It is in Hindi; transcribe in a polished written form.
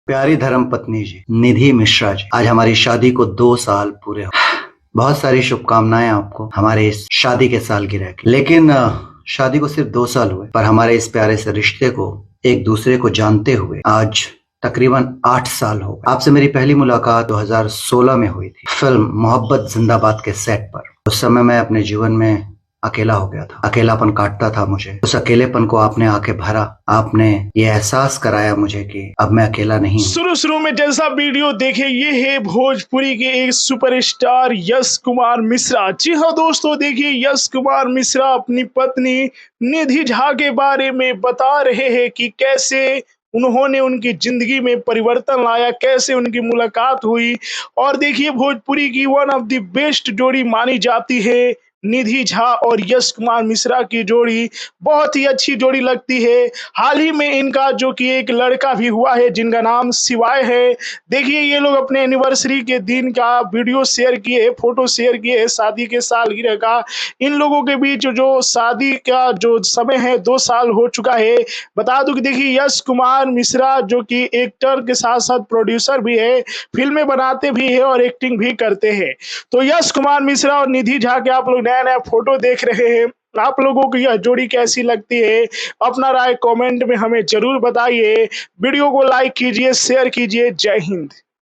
प्यारी धर्म पत्नी जी, निधि मिश्रा जी, आज हमारी शादी को 2 साल पूरे हो। बहुत सारी शुभकामनाएं आपको हमारे इस शादी के सालगिरह की। लेकिन शादी को सिर्फ 2 साल हुए, पर हमारे इस प्यारे से रिश्ते को एक दूसरे को जानते हुए आज तकरीबन 8 साल हो गए। आपसे मेरी पहली मुलाकात 2016 में हुई थी, फिल्म मोहब्बत जिंदाबाद के सेट पर। उस समय मैं अपने जीवन में अकेला हो गया था, अकेलापन काटता था मुझे। उस अकेलेपन को आपने आके भरा, आपने ये एहसास कराया मुझे कि अब मैं अकेला नहीं हूँ। शुरू में जैसा वीडियो देखे, ये है भोजपुरी के एक सुपरस्टार यश कुमार मिश्रा। जी हाँ दोस्तों, देखिए यश कुमार मिश्रा अपनी पत्नी निधि झा के बारे में बता रहे हैं कि कैसे उन्होंने उनकी जिंदगी में परिवर्तन लाया, कैसे उनकी मुलाकात हुई। और देखिए भोजपुरी की वन ऑफ द बेस्ट जोड़ी मानी जाती है निधि झा और यश कुमार मिश्रा की जोड़ी, बहुत ही अच्छी जोड़ी लगती है। हाल ही में इनका जो कि एक लड़का भी हुआ है जिनका नाम शिवाय है। देखिए ये लोग अपने एनिवर्सरी के दिन का वीडियो शेयर किए, फोटो शेयर किए शादी के सालगिरह का। इन लोगों के बीच जो शादी का जो समय है 2 साल हो चुका है। बता दूं कि देखिए यश कुमार मिश्रा जो कि एक्टर के साथ साथ प्रोड्यूसर भी है, फिल्में बनाते भी है और एक्टिंग भी करते हैं। तो यश कुमार मिश्रा और निधि झा के आप लोग नया नया फोटो देख रहे हैं। आप लोगों को यह जोड़ी कैसी लगती है, अपना राय कमेंट में हमें जरूर बताइए। वीडियो को लाइक कीजिए, शेयर कीजिए। जय हिंद।